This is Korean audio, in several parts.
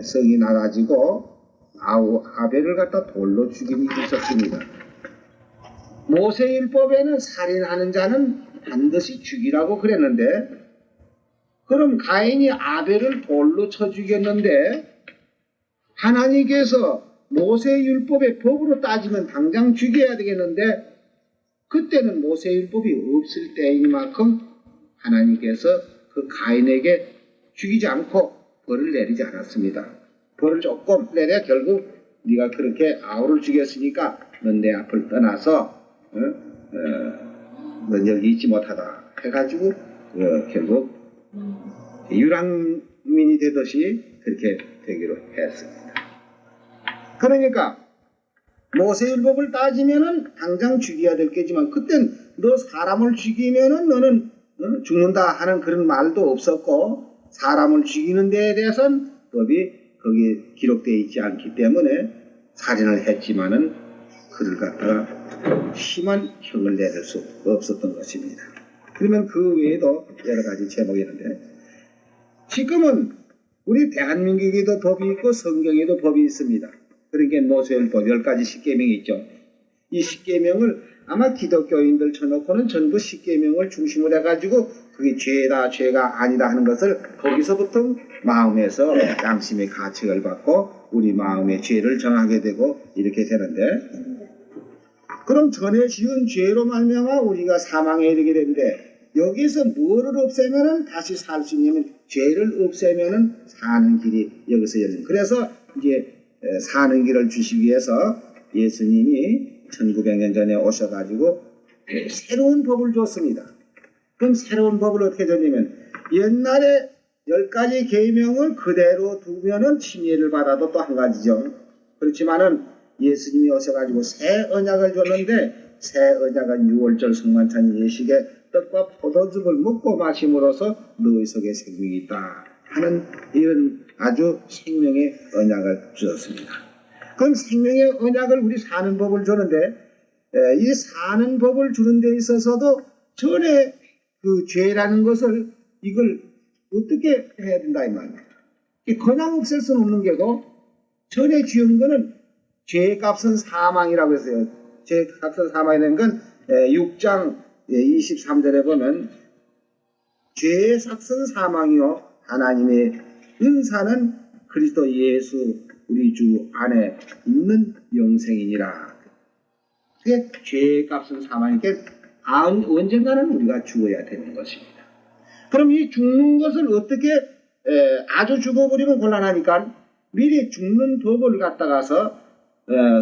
성이 나가지고 아벨을 갖다 돌로 죽인 일이 있었습니다. 모세율법에는 살인하는 자는 반드시 죽이라고 그랬는데, 그럼 가인이 아벨을 돌로 쳐 죽였는데 하나님께서 모세율법의 법으로 따지면 당장 죽여야 되겠는데, 그때는 모세율법이 없을 때이만큼 하나님께서 그 가인에게 죽이지 않고 벌을 내리지 않았습니다. 벌을 조금 내려 결국 네가 그렇게 아우를 죽였으니까 넌 내 앞을 떠나서 넌 여기 있지 못하다 해가지고 결국 유랑민이 되듯이 그렇게 되기로 했습니다. 그러니까 모세율법을 따지면은 당장 죽여야 될 게지만, 그땐 너 사람을 죽이면은 너는 죽는다 하는 그런 말도 없었고, 사람을 죽이는 데에 대해서는 법이 거기에 기록되어 있지 않기 때문에 살인을 했지만은 그를 갖다가 심한 형을 내릴 수 없었던 것입니다. 그러면 그 외에도 여러 가지 제목이 있는데, 지금은 우리 대한민국에도 법이 있고 성경에도 법이 있습니다. 그러니까 모세율법 10가지 십계명이 있죠. 이 십계명을 아마 기독교인들 쳐놓고는 전부 십계명을 중심으로 해가지고 그게 죄다 죄가 아니다 하는 것을 거기서부터 마음에서 양심의 가책을 받고 우리 마음의 죄를 정하게 되고 이렇게 되는데, 그럼 전에 지은 죄로 말미암아 우리가 사망에 이르게 되는데, 여기서 뭐를 없애면은 다시 살 수 있냐면 죄를 없애면은 사는 길이 여기서 열립니다. 그래서 이제 사는 길을 주시기 위해서 예수님이 1900년 전에 오셔가지고 새로운 법을 줬습니다. 그럼 새로운 법을 어떻게 줬냐면, 옛날에 10가지 계명을 그대로 두면은 침례를 받아도 또 한 가지죠. 그렇지만은 예수님이 오셔가지고 새 언약을 줬는데, 새 언약은 6월절 성만찬 예식에 떡과 포도즙을 먹고 마심으로써 너희 속에 생명이 있다 하는 이런 아주 생명의 언약을 주었습니다. 그럼 생명의 언약을 우리 사는 법을 주는데, 이 사는 법을 주는 데 있어서도 전에 그 죄라는 것을 이걸 어떻게 해야 된다 이 말이에요. 그냥 없앨 수는 없는 게고, 전에 지은 거는 죄값은 사망이라고 했어요. 죄값은 사망이라는 건 6장 23절에 보면 죄의 삭은 사망이요 하나님의 은사는 그리스도 예수 우리 주 안에 있는 영생이니라. 그게 죄의 값은 사망이니까 언젠가는 우리가 죽어야 되는 것입니다. 그럼 이 죽는 것을 어떻게 아주 죽어버리면 곤란하니까 미리 죽는 법을 갖다가서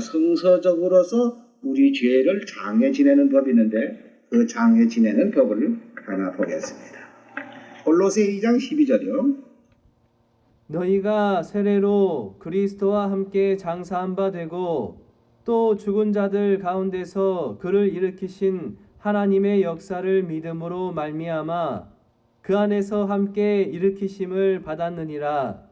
성서적으로서 우리 죄를 장해 지내는 법이 있는데, 그 장해 지내는 법을 하나 보겠습니다. 골로새 2장 12절이요. 너희가 세례로 그리스도와 함께 장사한 바 되고 또 죽은 자들 가운데서 그를 일으키신 하나님의 역사를 믿음으로 말미암아 그 안에서 함께 일으키심을 받았느니라.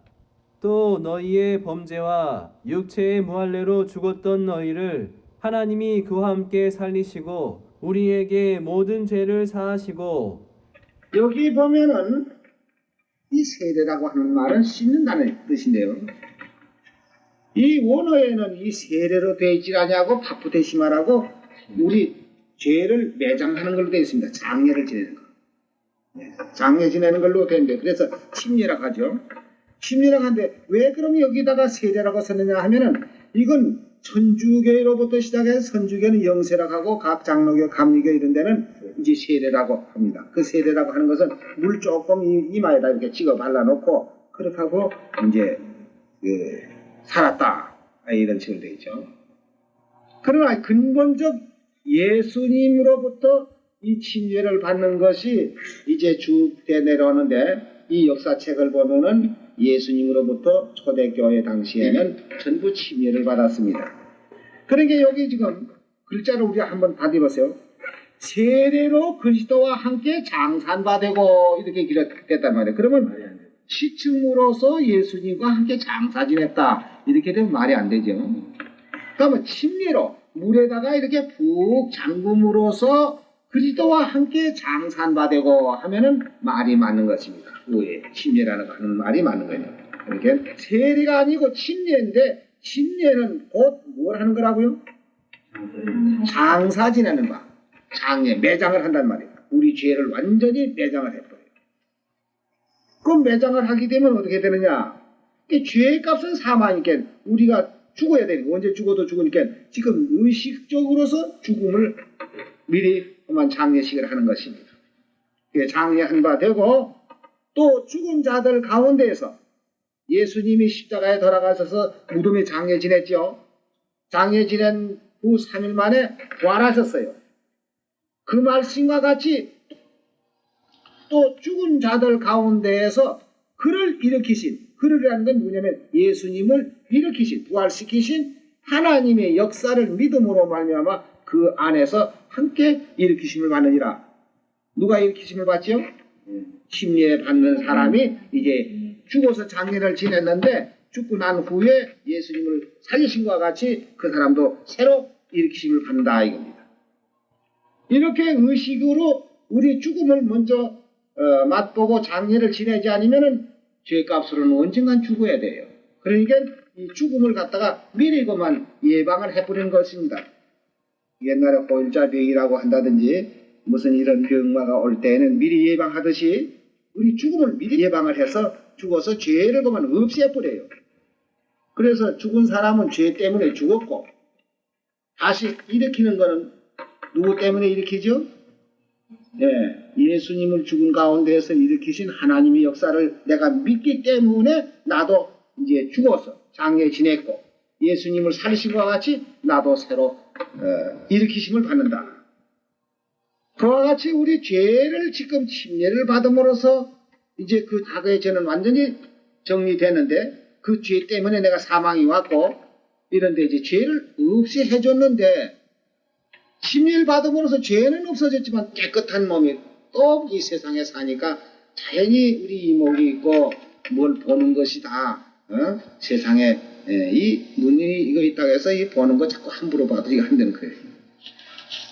또 너희의 범죄와 육체의 무할례로 죽었던 너희를 하나님이 그와 함께 살리시고 우리에게 모든 죄를 사하시고. 여기 보면은 이 세례라고 하는 말은 씻는다는 뜻인데요. 이 원어에는 이 세례로 되어 있지 않냐고 바프테시마라고 우리 죄를 매장하는 걸로 되어 있습니다. 장례를 지내는 거. 장례 지내는 걸로 되는데, 그래서 침례라고 하죠. 침례라고 하는데 왜 그럼 여기다가 세례라고 썼느냐 하면은, 이건 천주교로부터 시작해서 선주교는 영세라고 하고 각 장로교, 감리교 이런 데는 이제 세례라고 합니다. 그 세례라고 하는 것은 물 조금 이마에다 이렇게 찍어 발라놓고 그렇게 하고 이제 살았다 이런 식으로 되어 있죠. 그러나 근본적 예수님으로부터 이 침례를 받는 것이 이제 쭉 내려오는데, 이 역사책을 보면은 예수님으로부터 초대교회 당시에는 전부 침례를 받았습니다. 그러니까 여기 지금 글자를 우리가 한번 받아보세요. 세례로 그리스도와 함께 장사한바 되고 이렇게 기록됐단 말이에요. 그러면 시침으로서 예수님과 함께 장사 지냈다 이렇게 되면 말이 안 되죠. 그러면 침례로 물에다가 이렇게 푹 잠금으로써 그리스도와 함께 장사한 바 되고 하면은 말이 맞는 것입니다. 왜? 침례라는 거 하는 말이 맞는 거예요. 그러니까 세례가 아니고 침례인데 침례는 곧 뭘 하는 거라고요? 장사 지내는 바. 장례, 매장을 한단 말이에요. 우리 죄를 완전히 매장을 해버려요. 그럼 매장을 하게 되면 어떻게 되느냐? 죄의 값은 사망이니까 우리가 죽어야 되니까 언제 죽어도 죽으니까 지금 의식적으로서 죽음을 미리 그만 장례식을 하는 것입니다. 장례한 바 되고 또 죽은 자들 가운데에서 예수님이 십자가에 돌아가셔서 무덤에 장례 지냈죠. 장례 지낸 후 3일 만에 부활하셨어요. 그 말씀과 같이 또 죽은 자들 가운데에서 그를 일으키신, 그를이라는 건 뭐냐면 예수님을 일으키신, 부활시키신 하나님의 역사를 믿음으로 말미암아 그 안에서 함께 일으키심을 받느니라. 누가 일으키심을 받지요? 침례 받는 사람이 이제 죽어서 장례를 지냈는데 죽고 난 후에 예수님을 살리신 것과 같이 그 사람도 새로 일으키심을 받는다 이겁니다. 이렇게 의식으로 우리 죽음을 먼저 맛보고 장례를 지내지 않으면은 죄값으로는 언젠간 죽어야 돼요. 그러니까 이 죽음을 갖다가 미리 그만 예방을 해버리는 것입니다. 옛날에 호일자병이라고 한다든지 무슨 이런 병마가 올 때에는 미리 예방하듯이 우리 죽음을 미리 예방을 해서 죽어서 죄를 그만 없애버려요. 그래서 죽은 사람은 죄 때문에 죽었고 다시 일으키는 거는 누구 때문에 일으키죠? 네, 예수님을 죽은 가운데에서 일으키신 하나님의 역사를 내가 믿기 때문에 나도 이제 죽어서 장례 지냈고 예수님을 살리신 것과 같이 나도 새로 일으키심을 받는다. 그와 같이 우리 죄를 지금 침례를 받음으로써 이제 그 과거의 죄는 완전히 정리되는데 그 죄 때문에 내가 사망이 왔고 이런데 이제 죄를 없이 해줬는데 침례를 받음으로써 죄는 없어졌지만 깨끗한 몸이 또 이 세상에 사니까 자연히 우리 이목이 있고 뭘 보는 것이다. 세상에 이 눈이 이거 있다고 해서 이 보는 거 자꾸 함부로 봐도 이거 안 되는 거예요.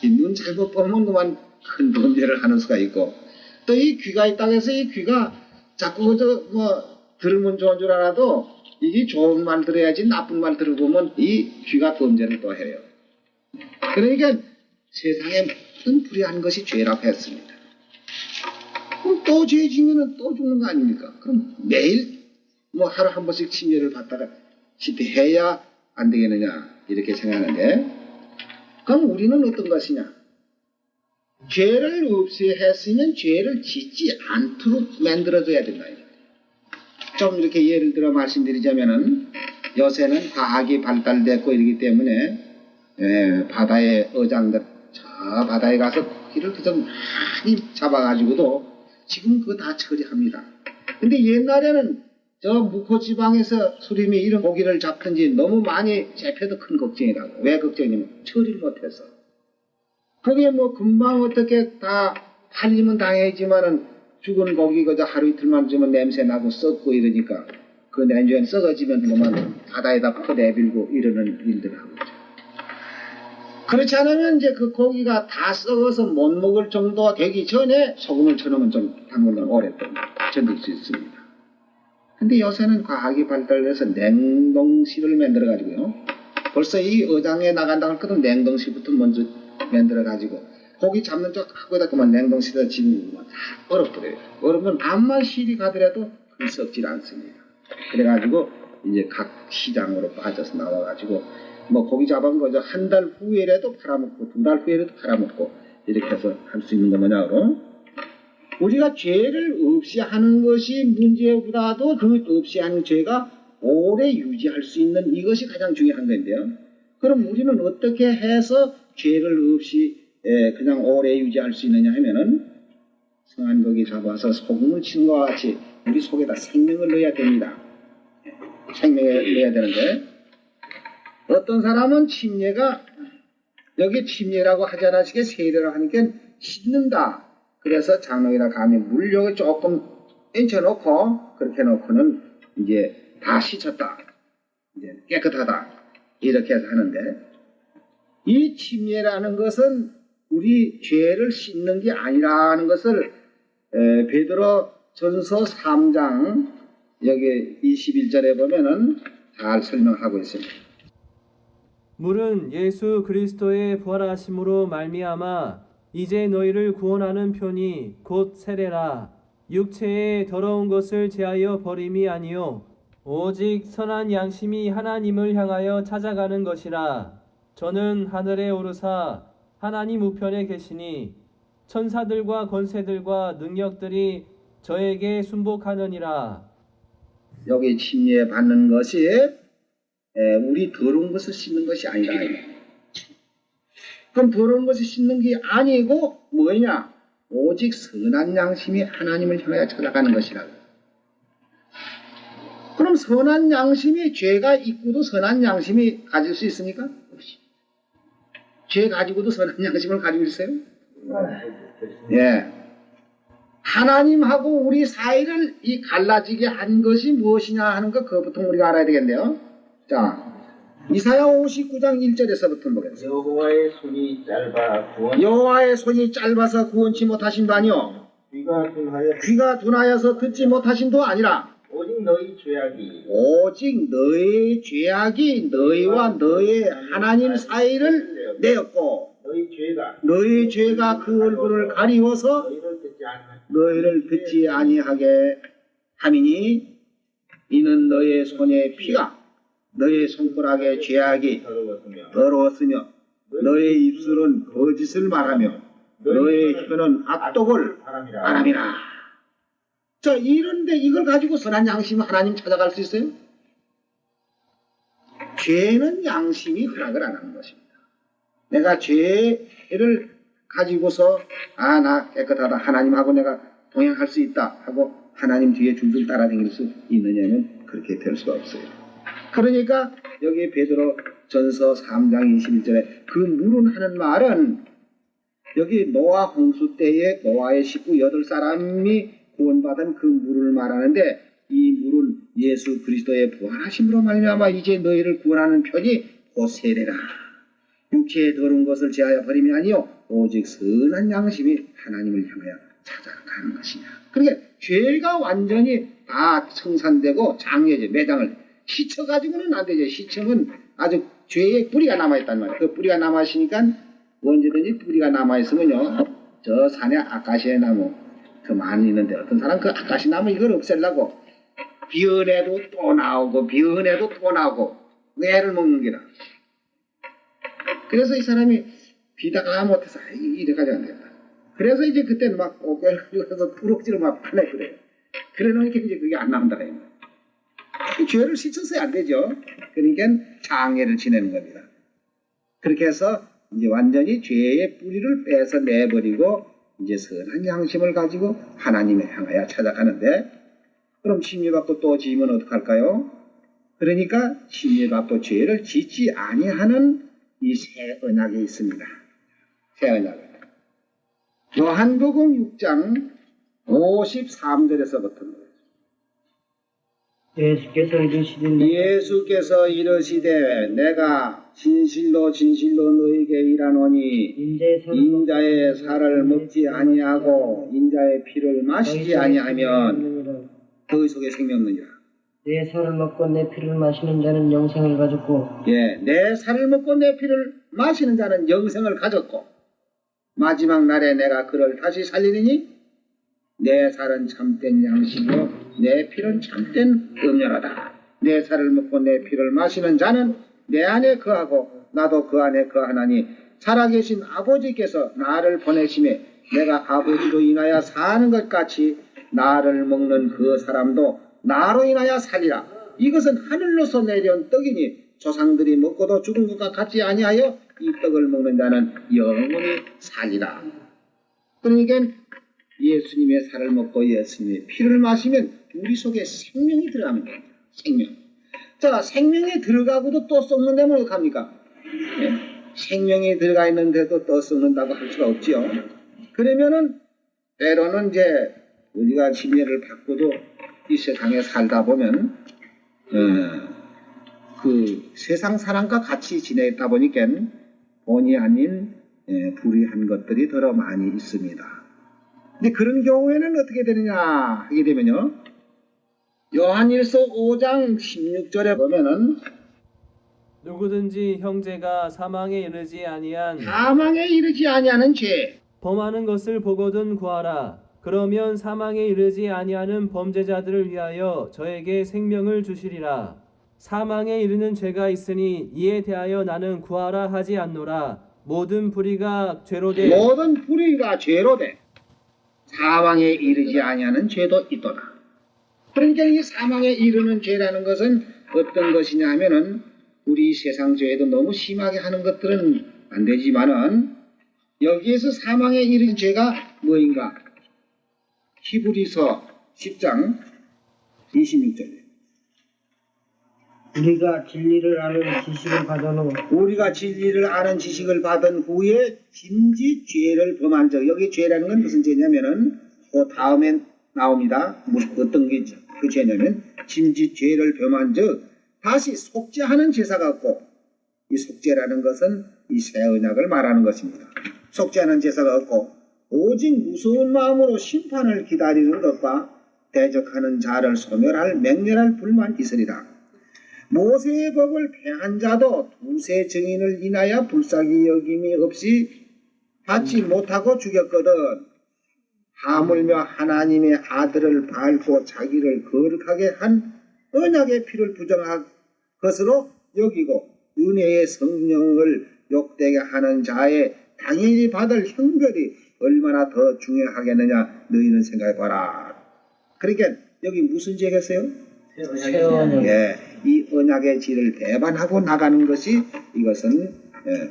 이 눈 잘못 보면 그만 큰 범죄를 하는 수가 있고 또 이 귀가 있다고 해서 이 귀가 자꾸 들으면 좋은 줄 알아도 이게 좋은 말 들어야지 나쁜 말 들어보면 이 귀가 범죄를 또 해요. 그러니까 세상에 모든 불의한 것이 죄라고 했습니다. 그럼 또 죄 지면은 또 죽는 거 아닙니까? 그럼 매일 하루 한 번씩 침례를 받다가 시대해야 안 되겠느냐 이렇게 생각하는데 그럼 우리는 어떤 것이냐? 죄를 없이 했으면 죄를 짓지 않도록 만들어줘야 된다. 좀 이렇게 예를 들어 말씀드리자면은 요새는 과학이 발달됐고 이러기 때문에 바다의 어장들 저 바다에 가서 고기를 그저 많이 잡아가지고도 지금 그거 다 처리합니다. 근데 옛날에는 저 묵호지방에서 수림이 이런 고기를 잡든지 너무 많이 잡혀도 큰 걱정이라고. 왜 걱정이냐면 처리를 못해서. 그게 금방 어떻게 다 팔리면 당해지만은 죽은 고기 그저 하루 이틀만 주면 냄새 나고 썩고 이러니까 그 냄새는 썩어지면 그만 바다에다 퍼내밀고 이러는 일들을 하고 있죠. 그렇지 않으면 이제 그 고기가 다 썩어서 못 먹을 정도 되기 전에 소금을 쳐놓으면 좀 당분간 오랫동안 견딜 수 있습니다. 근데 요새는 과학이 발달해서 냉동실을 만들어가지고요. 벌써 이 어장에 나간다고 할 것도 냉동실부터 먼저 만들어가지고 고기 잡는 쪽 거기다 그만 냉동실에 집으면 다 얼어버려요. 얼으면 암만 실이 가더라도 썩질 않습니다. 그래가지고 이제 각 시장으로 빠져서 나와가지고 고기 잡은 거죠. 한 달 후에라도 팔아먹고 2달 후에라도 팔아먹고 이렇게 해서 할 수 있는 거 뭐냐고. 우리가 죄를 없이 하는 것이 문제보다도 그 없이 하는 죄가 오래 유지할 수 있는 이것이 가장 중요한 건데요. 그럼 우리는 어떻게 해서 죄를 없이 그냥 오래 유지할 수 있느냐 하면은 성한 고기 잡아서 소금을 치는 것과 같이 우리 속에다 생명을 넣어야 됩니다. 생명을 넣어야 되는데 어떤 사람은 침례가 여기 침례라고 하지 않으시게 세례를 하니까 씻는다. 그래서 장로이나 감히 물 여기 조금 얹혀놓고 그렇게 놓고는 이제 다 씻었다. 이제 깨끗하다. 이렇게 해서 하는데 이 침례라는 것은 우리 죄를 씻는 게 아니라는 것을 베드로 전서 3장 여기 21절에 보면은 잘 설명하고 있습니다. 물은 예수 그리스도의 부활하심으로 말미암아 이제 너희를 구원하는 편이 곧 세례라. 육체의 더러운 것을 제하여 버림이 아니요 오직 선한 양심이 하나님을 향하여 찾아가는 것이라. 저는 하늘에 오르사 하나님 우편에 계시니 천사들과 권세들과 능력들이 저에게 순복하느니라. 여기 침례 받는 것이 우리 더러운 것을 씻는 것이 아니라. 그럼 더러운 것을 씻는 게 아니고 뭐냐? 오직 선한 양심이 하나님을 향하여 찾아가는 것이라고. 그럼 선한 양심이 죄가 있고도 선한 양심이 가질 수 있습니까? 없이. 죄 가지고도 선한 양심을 가지고 있어요? 예. 하나님하고 우리 사이를 이 갈라지게 한 것이 무엇이냐 하는 것, 그것부터 우리가 알아야 되겠네요. 자, 이사야 59장 1절에서부터 보겠습니다. 여호와의 손이 짧아서 구원치 못하심도 아니요 귀가 둔하여서 듣지 못하심도 아니라 오직 너희 죄악이 너희와 너희 하나님 사이를 내었고 너희 죄가 그 얼굴을 가리워서 너희를 듣지 아니하게 함이니 이는 너희의 손의 피가 너희의 손가락의 죄악이 더러웠으며 너희의 입술은 거짓을 말하며 너희의 혀는 악독을 바람이라. 자, 이런데 이걸 가지고 선한 양심을 하나님 찾아갈 수 있어요? 죄는 양심이 허락을 안 하는 것입니다. 내가 죄를 가지고서 나 깨끗하다, 하나님하고 내가 동행할 수 있다 하고 하나님 뒤에 줄줄 따라다닐 수 있느냐면 그렇게 될 수가 없어요. 그러니까 여기 베드로 전서 3장 21절에 그 물은 하는 말은 여기 노아 홍수 때에 노아의 식구 8사람이 구원받은 그 물을 말하는데 이 물은 예수 그리스도의 부활하심으로 말미암아 이제 너희를 구원하는 편이 곧 세례라. 육체의 더러운 것을 제하여 버림이 아니요 오직 선한 양심이 하나님을 향하여 찾아가는 것이냐. 그러니까 죄가 완전히 다 청산되고 장려제 매장을 씻어가지고는 안 되죠. 씻으면 아주 죄의 뿌리가 남아있단 말이에요. 그 뿌리가 남아있으니까 언제든지 뿌리가 남아있으면요 저 산에 아카시아 나무 더 많이 있는데 어떤 사람 그 아카시 나무 이걸 없애려고 비언해도 또 나오고 비언해도 또 나오고 애를 먹는 게라. 그래서 이 사람이 비다가 못해서 이래가지고 안 된다. 그래서 이제 그때는 막 오개를 가지고 부럭지를 막 파내 그래요. 그래 놓으니까 이제 그게 안 나온다. 죄를 씻어서야 안 되죠. 그러니까 장애를 지내는 겁니다. 그렇게 해서 이제 완전히 죄의 뿌리를 빼서 내버리고 이제 선한 양심을 가지고 하나님을 향하여 찾아가는데 그럼 침례받고 또 지으면 어떡할까요? 그러니까 침례받고 죄를 짓지 아니하는 이 새 언약이 있습니다. 새 언약. 요한복음 6장 53절에서부터 예수께서 이르시되 내가 진실로 너희에게 이르노니 인자의 살을 먹지 아니하고 인자의 피를 마시지 아니하면 너희 속에 생명 없느니라. 내 살을 먹고 내 피를 마시는 자는 영생을 가졌고 내 살을 먹고 내 피를 마시는 자는 영생을 가졌고 마지막 날에 내가 그를 다시 살리느니 내 살은 참된 양식이요 내 피는 참된 음료로다. 내 살을 먹고 내 피를 마시는 자는 내 안에 거하고 나도 그 안에 거하나니 살아계신 아버지께서 나를 보내심에 내가 아버지로 인하여 사는 것 같이 나를 먹는 그 사람도 나로 인하여 살리라. 이것은 하늘로서 내려온 떡이니 조상들이 먹고도 죽은 것과 같지 아니하여 이 떡을 먹는 자는 영원히 살리라. 그러니까 예수님의 살을 먹고 예수님의 피를 마시면 우리 속에 생명이 들어갑니다. 생명. 자, 생명이 들어가고도 또 썩는다면 어떡합니까? 생명이 들어가 있는데도 또 썩는다고 할 수가 없지요. 그러면은 때로는 이제 우리가 침례를 받고도 이 세상에 살다 보면 그 세상 사람과 같이 지내다 보니까 본의 아닌 불의한 것들이 더러 많이 있습니다. 근데 그런 경우에는 어떻게 되느냐 하게 되면요 요한일서 5장 16절에 보면은 누구든지 형제가 사망에 이르지 아니한 사망에 이르지 아니하는 죄, 범하는 것을 보거든 구하라. 그러면 사망에 이르지 아니하는 범죄자들을 위하여 저에게 생명을 주시리라. 사망에 이르는 죄가 있으니 이에 대하여 나는 구하라 하지 않노라. 모든 불의가 죄로 돼 모든 불의가 죄로 돼 사망에 이르지 아니하는 죄도 있도다. 그러니까 이 사망에 이르는 죄라는 것은 어떤 것이냐 하면은 우리 세상 죄에도 너무 심하게 하는 것들은 안 되지만은 여기에서 사망에 이르는 죄가 뭐인가? 히브리서 10장 26절. 우리가 진리를 아는 지식을 받은 후 우리가 진리를 아는 지식을 받은 후에 짐짓 죄를 범한 적. 여기 죄라는 건 무슨 죄냐면은 그 다음에 나옵니다. 어떤 게 그 죄냐면 짐짓 죄를 범한 적 다시 속죄하는 제사가 없고, 이 속죄라는 것은 이 새 언약을 말하는 것입니다. 속죄하는 제사가 없고 오직 무서운 마음으로 심판을 기다리는 것과 대적하는 자를 소멸할 맹렬할 불만 있으리라. 모세의 법을 폐한 자도 두세 증인을 인하여 불쌍히 여김이 없이 받지 못하고 죽였거든. 하물며 하나님의 아들을 밟고 자기를 거룩하게 한 언약의 피를 부정한 것으로 여기고 은혜의 성령을 욕되게 하는 자의 당연히 받을 형벌이 얼마나 더 중요하겠느냐 너희는 생각해봐라. 그러니까 여기 무슨 죄겠어요? 새 언약. 예, 이 언약의 질을 배반하고 나가는 것이 이것은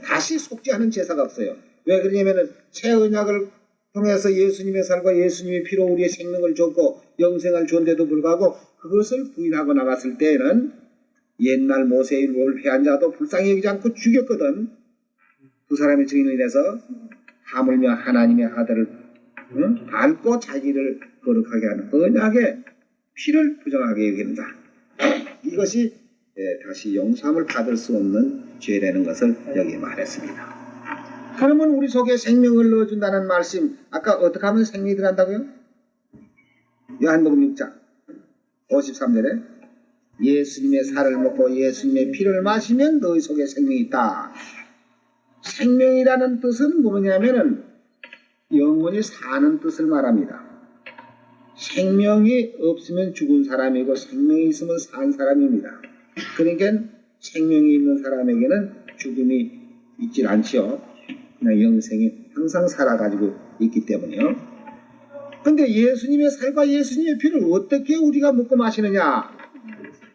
다시 속죄하는 제사가 없어요. 왜 그러냐면은 새 언약을 통해서 예수님의 살과 예수님의 피로 우리의 생명을 줬고 영생을 줬는데도 불구하고 그것을 부인하고 나갔을 때에는 옛날 모세의 율법을 폐한 자도 불쌍히 여기지 않고 죽였거든. 두 사람의 증인을 인해서 하물며 하나님의 아들을 밟고 자기를 거룩하게 하는 언약의 피를 부정하게 여긴다. 이것이 다시 용서함을 받을 수 없는 죄라는 것을 여기 말했습니다. 그러면 우리 속에 생명을 넣어준다는 말씀, 아까 어떻게 하면 생명이 들어간다고요? 요한복음 6장 53절에 예수님의 살을 먹고 예수님의 피를 마시면 너희 속에 생명이 있다. 생명이라는 뜻은 뭐냐면은 영원히 사는 뜻을 말합니다. 생명이 없으면 죽은 사람이고 생명이 있으면 산 사람입니다. 그러니까 생명이 있는 사람에게는 죽음이 있질 않지요. 그냥 영생이 항상 살아가지고 있기 때문에요. 근데 예수님의 살과 예수님의 피를 어떻게 우리가 먹고 마시느냐?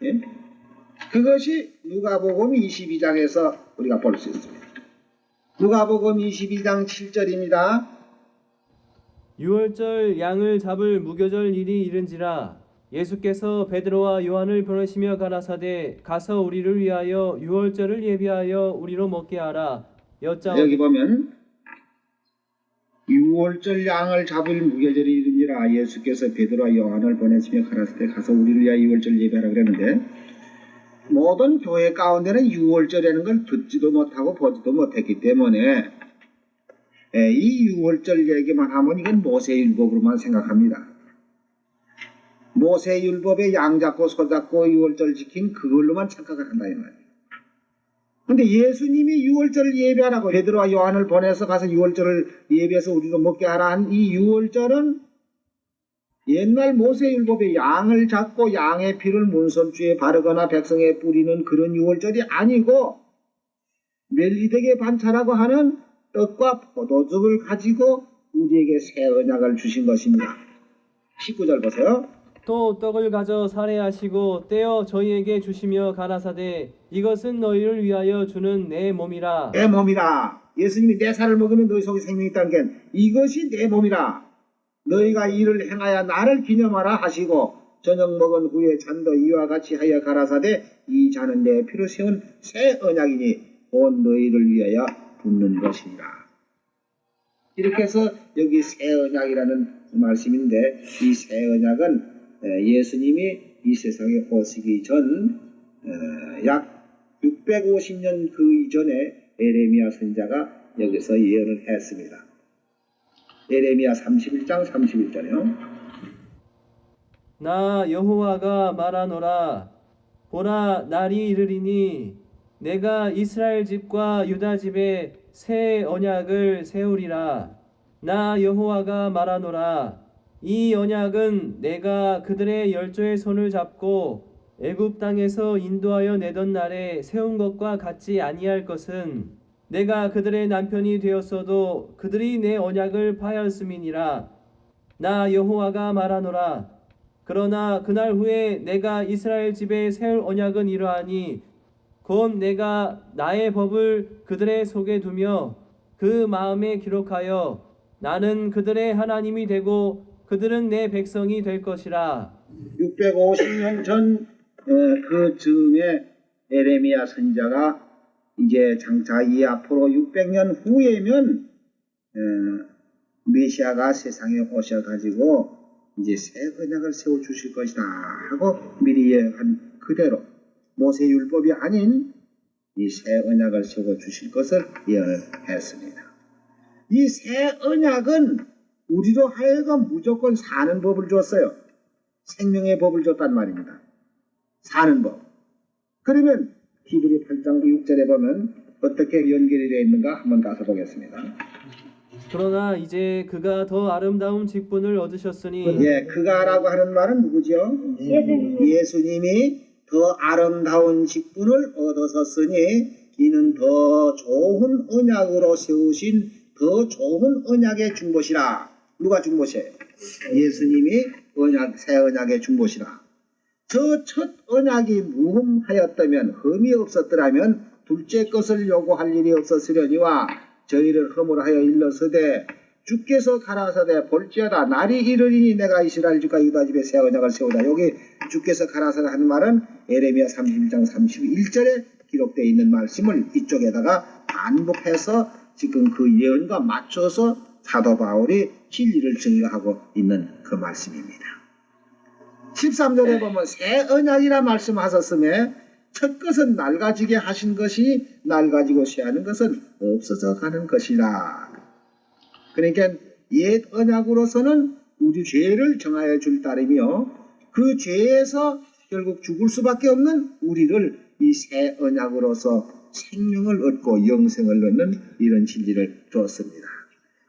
예? 그것이 누가복음 22장에서 우리가 볼 수 있습니다. 누가복음 22장 7절입니다. 유월절 양을 잡을 무교절 일이 이른지라 예수께서 베드로와 요한을 보내시며 가라사대 가서 우리를 위하여 유월절을 예비하여 우리로 먹게 하라. 여기 보면 유월절 양을 잡을 무교절이 이른지라 예수께서 베드로와 요한을 보내시며 가라사대 가서 우리를 위하여 유월절 예비하라 그랬는데 모든 교회 가운데는 유월절이라는 걸 듣지도 못하고 보지도 못했기 때문에 이 유월절 얘기만 하면 이건 모세율법으로만 생각합니다. 모세율법에 양 잡고 소 잡고 유월절 지킨 그걸로만 착각을 한다 이 말이에요. 근데 예수님이 유월절을 예배하라고 베드로와 요한을 보내서 가서 유월절을 예배해서 우리도 먹게 하라 한 이 유월절은 옛날 모세율법에 양을 잡고 양의 피를 문설주에 바르거나 백성에 뿌리는 그런 유월절이 아니고 멜기덱의 반차라고 하는 떡과 포도즙을 가지고 우리에게 새 언약을 주신 것입니다. 19절 보세요. 또 떡을 가져 살해하시고 떼어 저희에게 주시며 가라사대 이것은 너희를 위하여 주는 내 몸이라. 내 몸이라. 예수님이 내 살을 먹으면 너희 속에 생명이 있다는 게 이것이 내 몸이라. 너희가 이를 행하여 나를 기념하라 하시고 저녁 먹은 후에 잔도 이와 같이 하여 가라사대 이 잔은 내 피로 세운 새 언약이니 온 너희를 위하여 붓는 것이니라. 이렇게 해서 여기 새 언약이라는 말씀인데 이 새 언약은 예수님이 이 세상에 오시기 전 약 650년 그 이전에 에레미야 선지자가 여기서 예언을 했습니다. 에레미야 31장 31절이요. 나 여호와가 말하노라. 보라, 날이 이르리니 내가 이스라엘 집과 유다 집에 새 언약을 세우리라. 나 여호와가 말하노라. 이 언약은 내가 그들의 열조의 손을 잡고 애굽 땅에서 인도하여 내던 날에 세운 것과 같지 아니할 것은 내가 그들의 남편이 되었어도 그들이 내 언약을 파하였음이니라. 나 여호와가 말하노라. 그러나 그날 후에 내가 이스라엘 집에 세울 언약은 이러하니 곧 내가 나의 법을 그들의 속에 두며 그 마음에 기록하여 나는 그들의 하나님이 되고 그들은 내 백성이 될 것이라. 650년 전 그 즈음에 에레미야 선지자가 이제 장차 이 앞으로 600년 후에면 메시아가 세상에 오셔가지고 이제 새 언약을 세워 주실 것이다 하고 미리 예언한 그대로 모세율법이 아닌 이 새 언약을 세워 주실 것을 예언했습니다. 이 새 언약은 우리로 하여금 무조건 사는 법을 줬어요. 생명의 법을 줬단 말입니다. 사는 법. 그러면 히브리 8장 6절에 보면 어떻게 연결이 되어 있는가 한번 가서 보겠습니다. 그러나 이제 그가 더 아름다운 직분을 얻으셨으니 예, 그가라고 하는 말은 누구죠? 예수님이 더 아름다운 직분을 얻으셨으니 이는 더 좋은 언약으로 세우신 더 좋은 언약의 중보시라. 누가 중보시에요? 예수님이 새 언약의 중보시라. 저 첫 언약이 무흠하였다면 흠이 없었더라면 둘째 것을 요구할 일이 없었으려니와 저희를 흠으로 하여 일러서되 주께서 가라사대 볼지어다 날이 이르리니 내가 이스라엘 집과 유다 집에 새 언약을 세우다. 여기 주께서 가라사대 하는 말은 에레미야 31장 31절에 기록되어 있는 말씀을 이쪽에다가 반복해서 지금 그 예언과 맞춰서 사도 바울이 진리를 증거하고 있는 그 말씀입니다. 13절에 보면 새 언약이라 말씀하셨음에 첫 것은 낡아지게 하신 것이 낡아지고 쇠하는 것은 없어져 가는 것이라. 그러니까 옛 언약으로서는 우리 죄를 정하여 줄 따름이요 그 죄에서 결국 죽을 수밖에 없는 우리를 이 새 언약으로서 생명을 얻고 영생을 얻는 이런 진리를 주었습니다.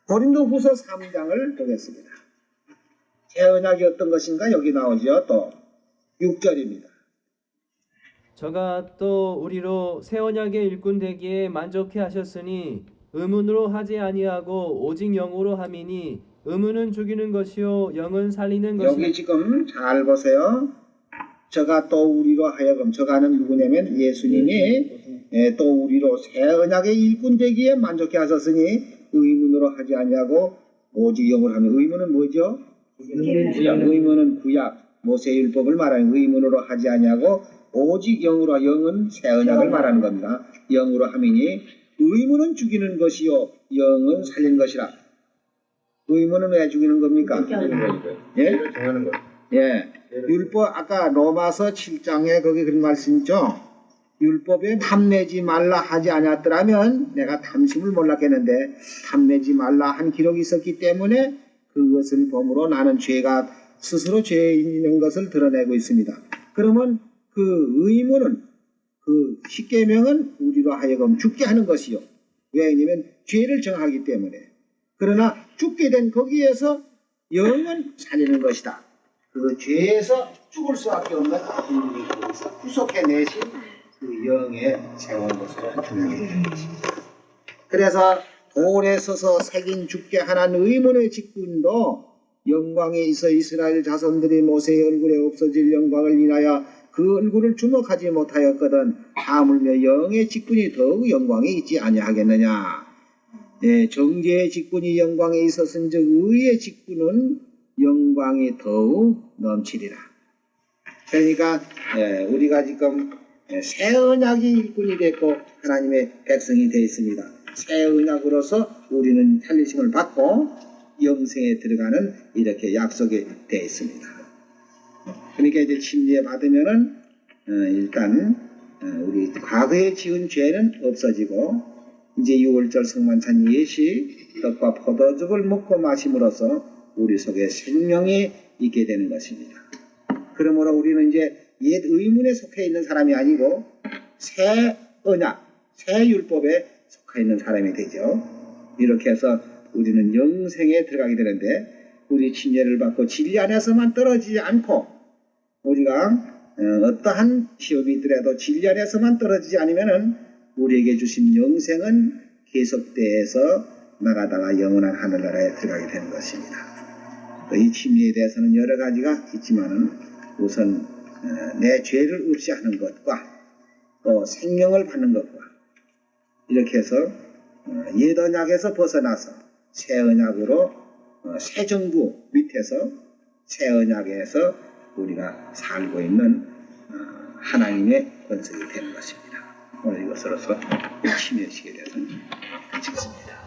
고린도후서 3장을 보겠습니다. 새 언약이 어떤 것인가 여기 나오죠. 또 6절입니다. 저가 또 우리로 새 언약의 일꾼 되기에 만족해 하셨으니 의문으로 하지 아니하고 오직 영으로 함이니 의문은 죽이는 것이요 영은 살리는 것이라. 여기 지금 잘 보세요. 저가 또 우리로 하여금 저가는 누구냐면 예수님이 또 우리로 새 언약의 일꾼 되기에 만족해 하셨으니 의문으로 하지 아니하고 오직 영으로 하면 의문은 뭐죠? 의문은 구약 모세율법을 말하는 의문으로 하지 아니하고 오직 영으로 영은 새 언약을 말하는 겁니다. 영으로 함이니 의문은 죽이는 것이요 영은 살리는 것이라. 의문은 왜 죽이는 겁니까? 예? 정하는 거. 예. 율법 아까 로마서 7장에 거기 그런 말씀 있죠. 율법에 탐내지 말라 하지 않았더라면 내가 탐심을 몰랐겠는데 탐내지 말라 한 기록이 있었기 때문에 그것을 범으로 나는 죄가 스스로 죄에 있는 것을 드러내고 있습니다. 그러면 그 의문은 그 십계명은 우리로 하여금 죽게 하는 것이요. 왜냐하면 죄를 정하기 때문에. 그러나 죽게 된 거기에서 영은 살리는 것이다. 그 죄에서 죽을 수밖에 없는 인물이 거기서 구속해내신 그 영에 세운 것으로 중요하게 되는 것입니다. 그래서 돌에 서서 새긴 죽게 하는 의문의 직분도 영광에 있어 이스라엘 자손들이 모세의 얼굴에 없어질 영광을 인하여 그 얼굴을 주목하지 못하였거든 하물며 영의 직분이 더욱 영광에 있지 아니하겠느냐. 네, 정죄의 직분이 영광에 있었은즉 의의 직분은 영광이 더욱 넘치리라. 그러니까 우리가 지금 새 언약이 일꾼이 됐고 하나님의 백성이 되어 있습니다. 새 언약으로서 우리는 살리심을 받고 영생에 들어가는 이렇게 약속이 되어 있습니다. 그러니까 이제 침례 받으면은 일단 우리 과거에 지은 죄는 없어지고 이제 6월절 성만찬 예시 떡과 포도즙을 먹고 마심으로써 우리 속에 생명이 있게 되는 것입니다. 그러므로 우리는 이제 옛 의문에 속해 있는 사람이 아니고 새 언약, 새 율법에 속해 있는 사람이 되죠. 이렇게 해서 우리는 영생에 들어가게 되는데 우리 침례를 받고 진리 안에서만 떨어지지 않고 우리가 어떠한 시험이 있더라도 진리 안에서만 떨어지지 않으면은 우리에게 주신 영생은 계속돼서 나가다가 영원한 하늘나라에 들어가게 되는 것입니다. 이 침례에 대해서는 여러 가지가 있지만은 우선 내 죄를 없이하는 것과 또 생명을 받는 것과 이렇게 해서 옛 언약에서 벗어나서 새 언약으로 새 정부 밑에서 새 언약에서 우리가 살고 있는 하나님의 권속이 되는 것입니다. 오늘 이것으로서 침례식에 대해서는 마치겠습니다.